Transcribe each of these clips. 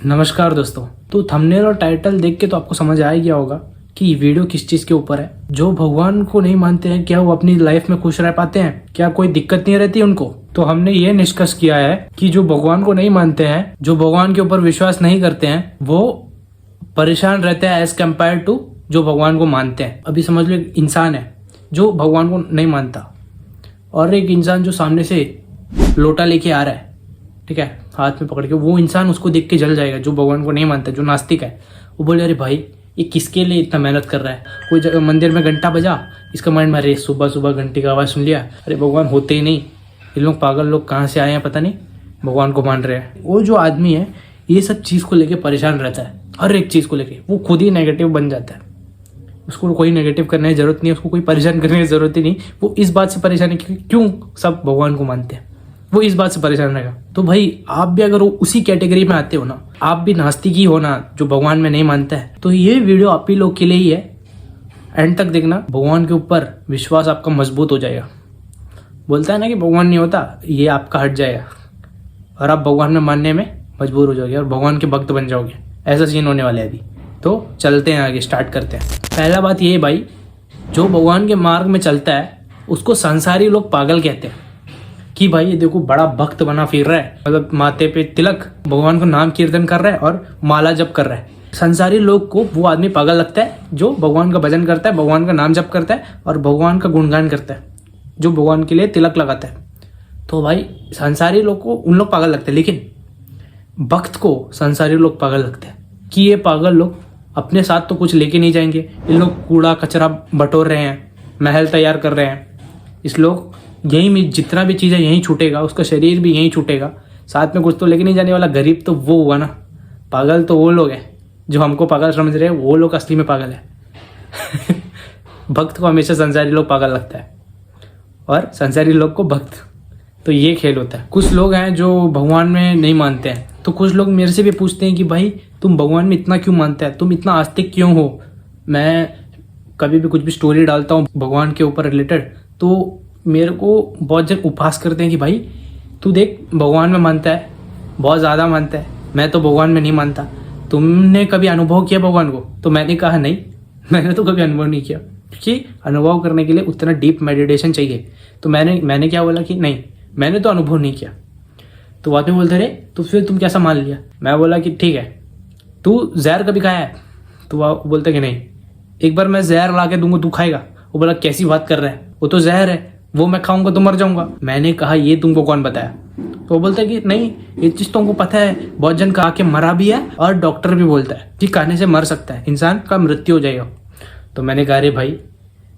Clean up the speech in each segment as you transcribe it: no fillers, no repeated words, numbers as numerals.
नमस्कार दोस्तों। तो थंबनेल और टाइटल देख के तो आपको समझ आ ही गया होगा कि ये वीडियो किस चीज के ऊपर है। जो भगवान को नहीं मानते हैं, क्या वो अपनी लाइफ में खुश रह पाते हैं? क्या कोई दिक्कत नहीं रहती उनको? तो हमने ये निष्कर्ष किया है कि जो भगवान को नहीं मानते हैं, जो भगवान के ऊपर विश्वास नहीं करते हैं, वो परेशान रहते हैं एज कम्पेयर टू जो भगवान को मानते हैं। अभी समझ लो एक इंसान है जो भगवान को नहीं मानता और एक इंसान जो सामने से लोटा लेके आ रहा है, ठीक है, हाथ में पकड़ के, वो इंसान उसको देख के जल जाएगा जो भगवान को नहीं मानता, जो नास्तिक है। वो बोले अरे भाई ये किसके लिए इतना मेहनत कर रहा है? कोई जगह मंदिर में घंटा बजा, इसका माइंड में अरे सुबह सुबह घंटे का आवाज़ सुन लिया, अरे भगवान होते ही नहीं, ये लोग पागल लोग कहाँ से आए हैं पता नहीं, भगवान को मान रहे हैं। वो जो आदमी है ये सब चीज़ को लेके परेशान रहता है, हर एक चीज़ को लेके वो खुद ही नेगेटिव बन जाता है। उसको कोई नेगेटिव करने की जरूरत नहीं है, उसको कोई परेशान करने की जरूरत ही नहीं। वो इस बात से परेशान है कि क्यों सब भगवान को मानते हैं, वो इस बात से परेशान रहेगा। तो भाई आप भी अगर उसी कैटेगरी में आते हो ना, आप भी नास्तिक ही हो ना, जो भगवान में नहीं मानता है, तो ये वीडियो आप ही लोग के लिए ही है। एंड तक देखना, भगवान के ऊपर विश्वास आपका मजबूत हो जाएगा। बोलता है ना कि भगवान नहीं होता, ये आपका हट जाएगा और आप भगवान में मानने में मजबूर हो जाओगे और भगवान के भक्त बन जाओगे। ऐसा सीन होने वाला है अभी। तो चलते हैं आगे, स्टार्ट करते हैं। पहला बात ये है भाई, जो भगवान के मार्ग में चलता है उसको संसारी लोग पागल कहते हैं कि भाई ये देखो बड़ा भक्त बना फिर रहा है, मतलब माथे पे तिलक, भगवान को नाम कीर्तन कर रहा है और माला जप कर रहा है। संसारी लोग को वो आदमी पागल लगता है जो भगवान का भजन करता है, भगवान का नाम जप करता है और भगवान का गुणगान करता है, जो भगवान के लिए तिलक लगाता है। तो भाई संसारी लोग को उन लोग पागल लगते हैं, लेकिन भक्त को संसारी लोग पागल लगते हैं कि ये पागल लोग अपने साथ तो कुछ लेके नहीं जाएंगे। इन लोग कूड़ा कचरा बटोर रहे हैं, महल तैयार कर रहे हैं, इस लोग यहीं में जितना भी चीज़ है यहीं छूटेगा, उसका शरीर भी यहीं छूटेगा, साथ में कुछ तो लेके नहीं जाने वाला। गरीब तो वो हुआ ना, पागल तो वो लोग हैं जो हमको पागल समझ रहे हैं, वो लोग असली में पागल है। भक्त को हमेशा संसारी लोग पागल लगता है और संसारी लोग को भक्त। तो ये खेल होता है। कुछ लोग हैं जो भगवान में नहीं मानते हैं, तो कुछ लोग मेरे से भी पूछते हैं कि भाई तुम भगवान में इतना क्यों मानते हैं, तुम इतना आस्तिक क्यों हो? मैं कभी भी कुछ भी स्टोरी डालता हूँ भगवान के ऊपर रिलेटेड, तो मेरे को बहुत जन उपहास करते हैं कि भाई तू देख भगवान में मानता है, बहुत ज़्यादा मानता है, मैं तो भगवान में नहीं मानता, तुमने कभी अनुभव किया भगवान को? तो मैंने कहा नहीं, मैंने तो कभी अनुभव नहीं किया, क्योंकि अनुभव करने के लिए उतना डीप मेडिटेशन चाहिए। तो मैंने क्या बोला कि नहीं, मैंने तो अनुभव नहीं किया। तो बाद में बोलते रहे तो फिर तुम कैसा मान लिया? मैं बोला कि ठीक है, तू जहर कभी खाया है? तो वो बोलते कि नहीं। एक बार मैं जहर ला के दूंगा, तू खाएगा? वो बोला कैसी बात कर रहा है, वो तो जहर है, वो मैं खाऊंगा तो मर जाऊंगा। मैंने कहा ये तुमको कौन बताया? तो वो बोलता है कि नहीं ये चीज़ तुमको पता है, बहुत जन खा के मरा भी है और डॉक्टर भी बोलता है कि खाने से मर सकता है, इंसान का मृत्यु हो जाएगा। तो मैंने कहा अरे भाई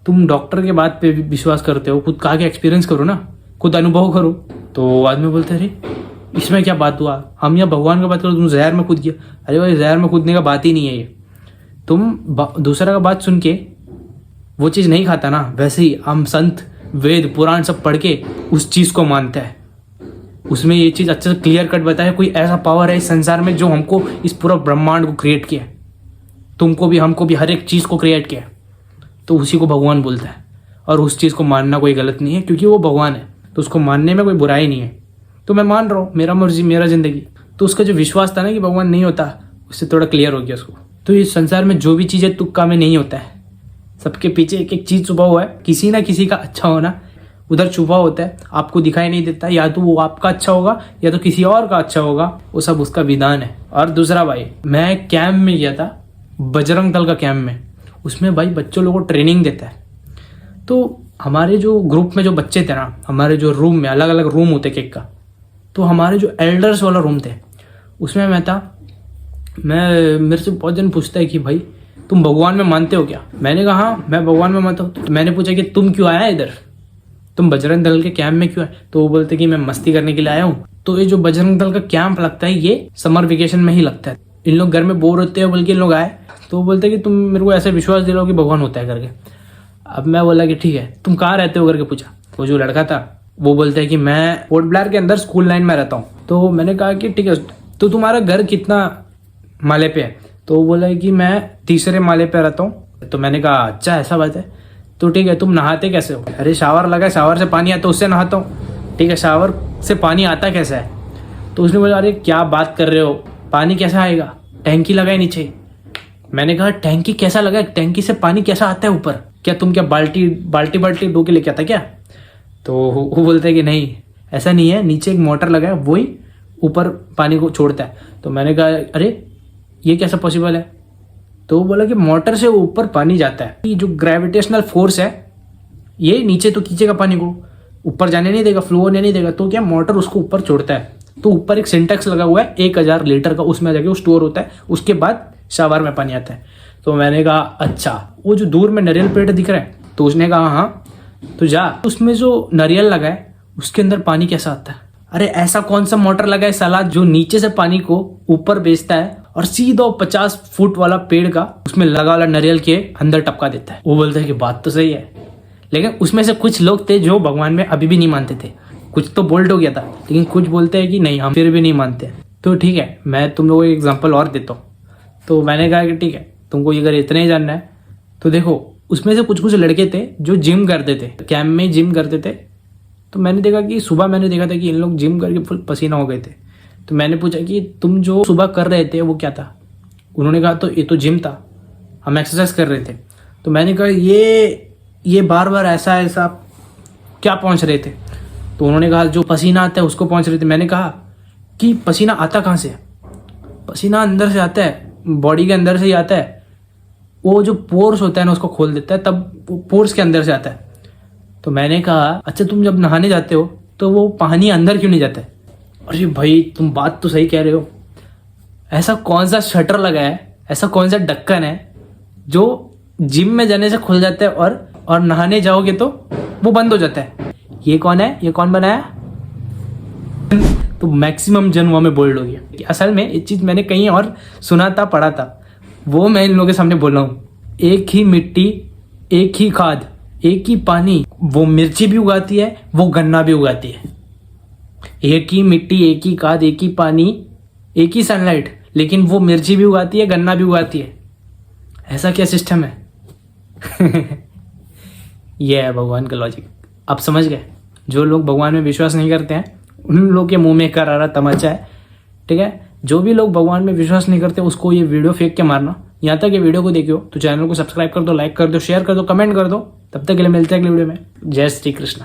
तुम डॉक्टर के बात पे विश्वास करते हो, खुद खा के एक्सपीरियंस करो ना, खुद अनुभव करो। तो आदमी बोलते अरे इसमें क्या बात हुआ, हम यहाँ भगवान की बात करो, तुम जहर में कूद गया। अरे भाई जहर में कूदने का बात ही नहीं है ये, तुम दूसरा का बात सुन के वो चीज़ नहीं खाता ना, वैसे ही हम संत वेद पुराण सब पढ़ के उस चीज़ को मानते हैं। उसमें ये चीज़ अच्छे से क्लियर कट बताया, कोई ऐसा पावर है इस संसार में जो हमको इस पूरा ब्रह्मांड को क्रिएट किया, तुमको भी हमको भी हर एक चीज़ को क्रिएट किया, तो उसी को भगवान बोलता है। और उस चीज़ को मानना कोई गलत नहीं है, क्योंकि वो भगवान है, तो उसको मानने में कोई बुराई नहीं है। तो मैं मान रहा हूँ, मेरा मर्जी मेरा जिंदगी। तो उसका जो विश्वास था ना कि भगवान नहीं होता, उससे थोड़ा क्लियर हो गया उसको। तो इस संसार में जो भी चीज़ें तुक्का में नहीं होता है, सबके पीछे एक एक चीज़ छुपा हुआ है, किसी ना किसी का अच्छा होना उधर छुपा होता है, आपको दिखाई नहीं देता। या तो वो आपका अच्छा होगा या तो किसी और का अच्छा होगा, वो सब उसका विधान है। और दूसरा भाई, मैं कैंप में गया था, बजरंग दल का कैंप में, उसमें भाई बच्चों लोगों को ट्रेनिंग देता है। तो हमारे जो ग्रुप में जो बच्चे थे ना, हमारे जो रूम में अलग अलग रूम होते केक का, तो हमारे जो एल्डर्स वाला रूम थे उसमें मैं था। मेरे से बहुत जन पूछता है कि भाई तुम भगवान में मानते हो क्या? मैंने कहा हाँ मैं भगवान में मानता हूँ। तो मैंने पूछा कि तुम क्यों आया इधर, तुम बजरंग दल के कैंप में क्यों आए? तो वो बोलते कि मैं मस्ती करने के लिए आया हूँ। तो ये जो बजरंग दल का कैंप लगता है ये समर वेकेशन में ही लगता है, इन लोग घर में बोर होते हैं बल्कि इन लोग आए। तो वो बोलते कि तुम मेरे को ऐसा विश्वास दिलाओ कि भगवान होता है करके। अब मैं बोला कि ठीक है, तुम कहाँ रहते हो करके पूछा। वो जो लड़का था वो बोलता है कि मैं पोर्ट ब्लेयर के अंदर स्कूल लाइन में रहता हूँ। तो मैंने कहा कि ठीक है, तो तुम्हारा घर कितना माले पे है? तो वो बोला कि मैं 3रे माले पे रहता हूँ। तो मैंने कहा अच्छा ऐसा बात है, तो ठीक है, तुम नहाते कैसे हो? अरे शावर लगा, शावर से पानी आता है उससे नहाता हूँ। ठीक है, शावर से पानी आता कैसा है? तो उसने बोला अरे क्या बात कर रहे हो, पानी कैसा आएगा, टैंकी लगाए नीचे। मैंने कहा टैंकी कैसा लगा, टैंकी से पानी कैसा आता है ऊपर, क्या तुम क्या बाल्टी डो के लेके आता क्या? तो वो बोलते हैं कि नहीं ऐसा नहीं है, नीचे एक मोटर लगा है वही ऊपर पानी को छोड़ता है। तो मैंने कहा अरे ये कैसा पॉसिबल है? तो वो बोला कि मोटर से ऊपर पानी जाता है, ये जो ग्रेविटेशनल फोर्स है ये नीचे तो खींचेगा पानी को, ऊपर जाने नहीं देगा, फ्लो होने नहीं देगा, तो क्या मोटर उसको ऊपर छोड़ता है। तो ऊपर एक सिंटेक्स लगा हुआ है 1000 लीटर का, उसमें जाके वो स्टोर होता है, उसके बाद शावर में पानी आता है। तो मैंने कहा अच्छा, वो जो दूर में नारियल पेड़ दिख रहा है, तो उसने कहा हाँ तो जा, उसमें जो नारियल लगा है उसके अंदर पानी कैसा आता है? अरे ऐसा कौन सा मोटर लगा है साला जो नीचे से पानी को ऊपर भेजता है और सीधा 50 फुट वाला पेड़ का उसमें लगा वाला नारियल के अंदर टपका देता है। वो बोलते हैं कि बात तो सही है, लेकिन उसमें से कुछ लोग थे जो भगवान में अभी भी नहीं मानते थे। कुछ तो बोल्ड हो गया था, लेकिन कुछ बोलते हैं कि नहीं हम फिर भी नहीं मानते। तो ठीक है, मैं तुम लोगों को एक एग्जाम्पल और देता हूँ। तो मैंने कहा कि ठीक है तुमको अगर इतना ही जानना है तो देखो, उसमें से कुछ लड़के थे जो जिम करते थे, कैंप में जिम करते थे। तो मैंने देखा कि सुबह मैंने देखा था कि इन लोग जिम करके फुल पसीना हो गए थे। तो मैंने पूछा कि तुम जो सुबह कर रहे थे वो क्या था? उन्होंने कहा तो ये तो जिम था, हम एक्सरसाइज कर रहे थे। तो मैंने कहा ये बार बार ऐसा ऐसा क्या पहुंच रहे थे? तो उन्होंने कहा जो पसीना आता है उसको पहुंच रहे थे। मैंने कहा कि पसीना आता कहाँ से? पसीना अंदर से आता है, बॉडी के अंदर से ही आता है। वो जो पोर्स होता है ना उसको खोल देता है, तब वो पोर्स के अंदर से आता है। तो मैंने कहा अच्छा तुम जब नहाने जाते हो तो वो पानी अंदर क्यों नहीं जाता है? अरे भाई तुम बात तो सही कह रहे हो, ऐसा कौन सा शटर लगा है, ऐसा कौन सा ढक्कन है जो जिम में जाने से खुल जाता है और नहाने जाओगे तो वो बंद हो जाता है? ये कौन है, ये कौन बनाया? तो मैक्सिमम जन वहाँ में बोल्ड हो गया। असल में ये चीज़ मैंने कहीं और सुना था, पढ़ा था, वो मैं इन लोगों के सामने बोल रहा हूँ। एक ही मिट्टी, एक ही खाद, एक ही पानी, वो मिर्ची भी उगाती है, वो गन्ना भी उगाती है। एक ही मिट्टी, एक ही खाद, एक ही पानी, एक ही सनलाइट, लेकिन वो मिर्ची भी उगाती है, गन्ना भी उगाती है। ऐसा क्या सिस्टम है? ये है भगवान का लॉजिक। आप समझ गए? जो लोग भगवान में विश्वास नहीं करते हैं उन लोग के मुंह में करारा तमाचा है, ठीक है? जो भी लोग भगवान में विश्वास नहीं करते उसको ये वीडियो फेंक के मारना। यहाँ तक ये वीडियो को देखियो तो चैनल को सब्सक्राइब कर दो, लाइक कर दो, शेयर कर दो, कमेंट कर दो। तब तक के लिए मिलते हैं अगले वीडियो में। जय श्री कृष्ण।